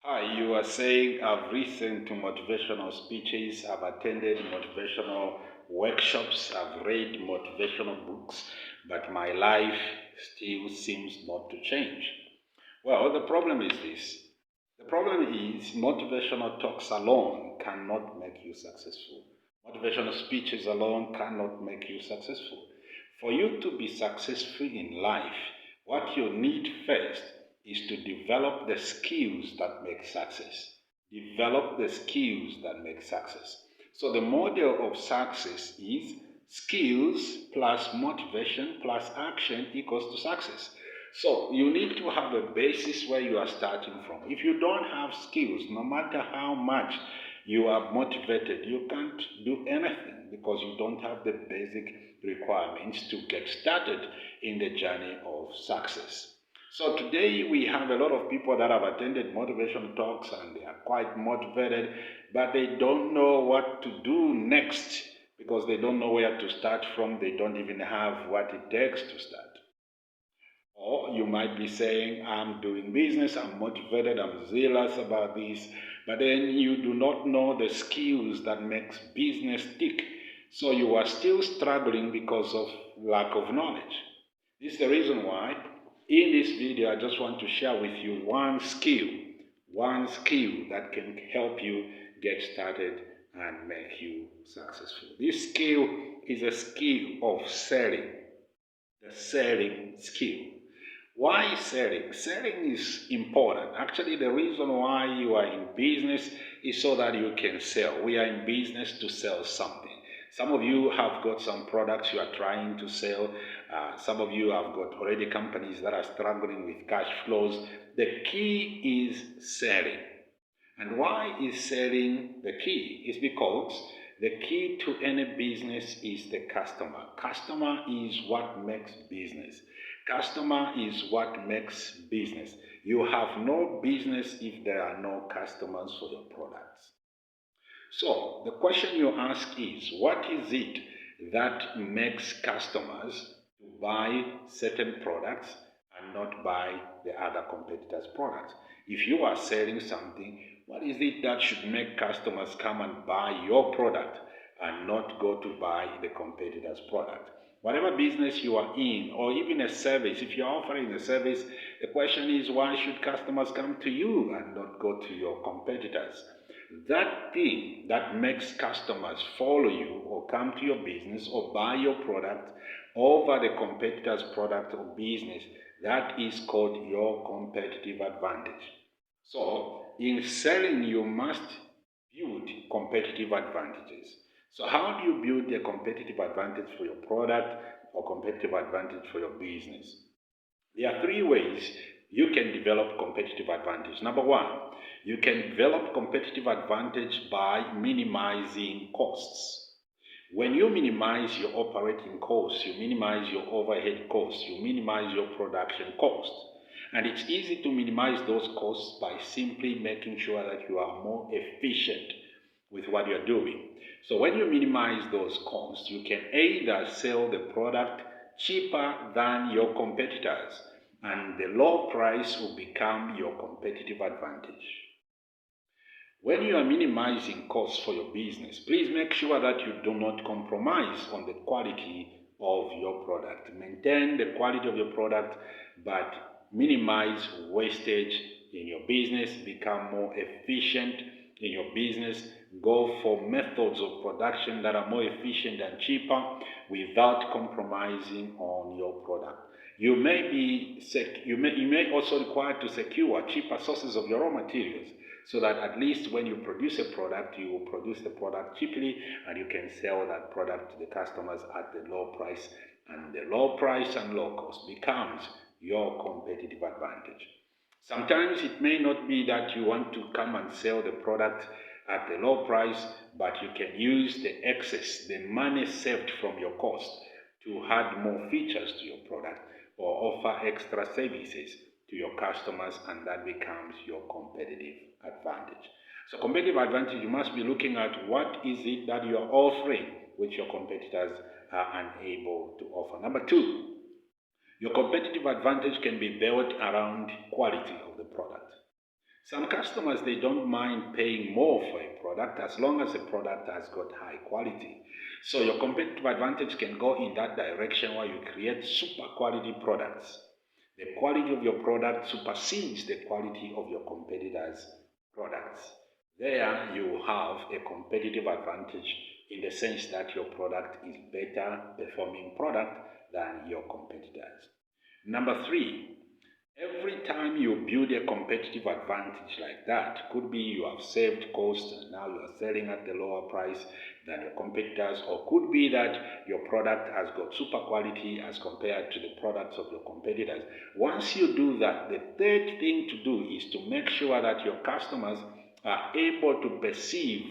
Hi, you are saying I've listened to motivational speeches, I've attended motivational workshops, I've read motivational books, but my life still seems not to change. Well, the problem is this. The problem is motivational talks alone cannot make you successful. Motivational speeches alone cannot make you successful. For you to be successful in life, what you need first is to develop the skills that make success. Develop the skills that make success. So the model of success is skills plus motivation plus action equals to success. So you need to have a basis where you are starting from. If you don't have skills, no matter how much you are motivated, you can't do anything because you don't have the basic requirements to get started in the journey of success. So today we have a lot of people that have attended motivation talks and they are quite motivated, but they don't know what to do next because they don't know where to start from. They don't even have what it takes to start. Or you might be saying, I'm doing business, I'm motivated, I'm zealous about this, but then you do not know the skills that makes business tick. So you are still struggling because of lack of knowledge. This is the reason why in this video I just want to share with you one skill that can help you get started and make you successful. This skill is a skill of selling, the selling skill. Why selling? Selling is important. Actually, the reason why you are in business is so that you can sell. We are in business to sell something. Some of you have got some products you are trying to sell. Some of you have got already companies that are struggling with cash flows. The key is selling. And why is selling the key? It's because the key to any business is the customer. Customer is what makes business. Customer is what makes business. You have no business if there are no customers for your products. So the question you ask is, what is it that makes customers to buy certain products and not buy the other competitors' products? If you are selling something, what is it that should make customers come and buy your product and not go to buy the competitor's product? Whatever business you are in, or even a service, if you're offering a service, the question is, why should customers come to you and not go to your competitors? That thing that makes customers follow you or come to your business or buy your product over the competitor's product or business, that is called your competitive advantage. So, in selling, you must build competitive advantages. So, how do you build a competitive advantage for your product or competitive advantage for your business? There are three ways you can develop competitive advantage. Number one, you can develop competitive advantage by minimizing costs. When you minimize your operating costs, you minimize your overhead costs, you minimize your production costs. And it's easy to minimize those costs by simply making sure that you are more efficient with what you're doing. So when you minimize those costs, you can either sell the product cheaper than your competitors, and the low price will become your competitive advantage. When you are minimizing costs for your business, please make sure that you do not compromise on the quality of your product. Maintain the quality of your product, but minimize wastage in your business. Become more efficient in your business. Go for methods of production that are more efficient and cheaper without compromising on your product. You may also require to secure cheaper sources of your raw materials, so that at least when you produce a product, you will produce the product cheaply and you can sell that product to the customers at the low price. And the low price and low cost becomes your competitive advantage. Sometimes it may not be that you want to come and sell the product at the low price, but you can use the excess, the money saved from your cost, to add more features to your product or offer extra services to your customers, and that becomes your competitive advantage. So competitive advantage, you must be looking at what is it that you are offering which your competitors are unable to offer. Number two, your competitive advantage can be built around quality of the product. Some customers, they don't mind paying more for a product as long as the product has got high quality. So your competitive advantage can go in that direction where you create super quality products. The quality of your product supersedes the quality of your competitors' products. There you have a competitive advantage in the sense that your product is better performing product than your competitors. Number three, every time you build a competitive advantage like that, could be you have saved cost and now you are selling at the lower price than your competitors, or could be that your product has got super quality as compared to the products of your competitors. Once you do that, the third thing to do is to make sure that your customers are able to perceive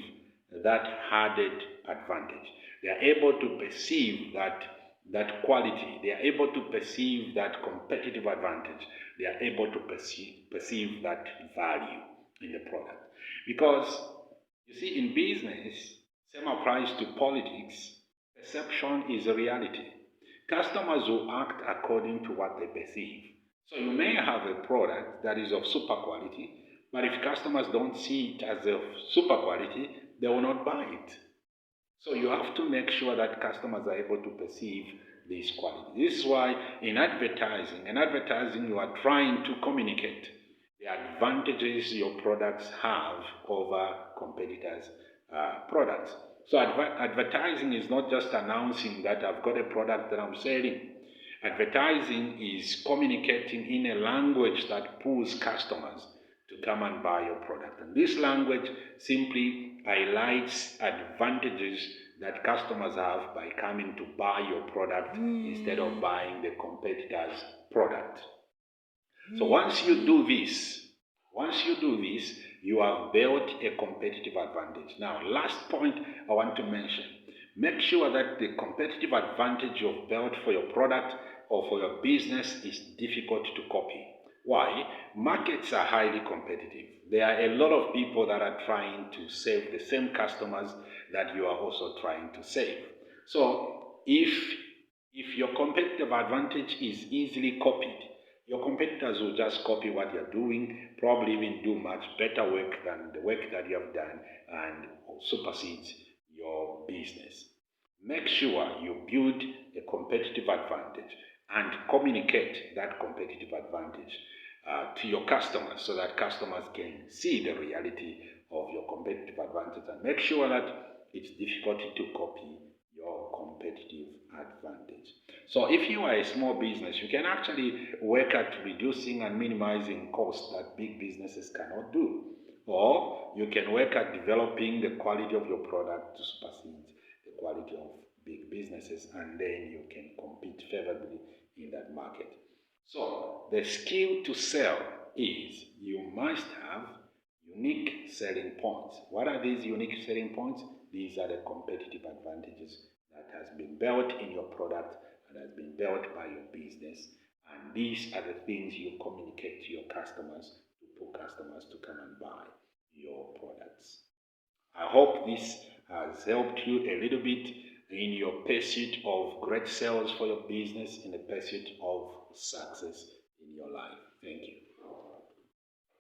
that added advantage. They are able to perceive that quality. They are able to perceive that competitive advantage. They are able to perceive that value in the product. Because, you see, in business, same applies to politics, perception is a reality. Customers will act according to what they perceive. So you may have a product that is of super quality, but if customers don't see it as of super quality, they will not buy it. So you have to make sure that customers are able to perceive this quality. This is why in advertising you are trying to communicate the advantages your products have over competitors' products. So advertising is not just announcing that I've got a product that I'm selling. Advertising is communicating in a language that pulls customers to come and buy your product. And this language simply highlights advantages that customers have by coming to buy your product instead of buying the competitor's product. So once you do this, you have built a competitive advantage. Now, last point I want to mention, make sure that the competitive advantage you've built for your product or for your business is difficult to copy. Why? Markets are highly competitive. There are a lot of people that are trying to save the same customers that you are also trying to save. So if your competitive advantage is easily copied, your competitors will just copy what you're doing, probably even do much better work than the work that you have done, and supersedes your business. Make sure you build a competitive advantage and communicate that competitive advantage to your customers so that customers can see the reality of your competitive advantage, and make sure that it's difficult to copy your competitive advantage. So if you are a small business, you can actually work at reducing and minimizing costs that big businesses cannot do. Or you can work at developing the quality of your product to supersede the quality of big businesses, and then you can compete favorably in that market. So the skill to sell is you must have unique selling points. What are these unique selling points? These are the competitive advantages that has been built in your product and has been built by your business. And these are the things you communicate to your customers to pull customers to come and buy your products. I hope this has helped you a little bit in your pursuit of great sales for your business, in the pursuit of success in your life. Thank you.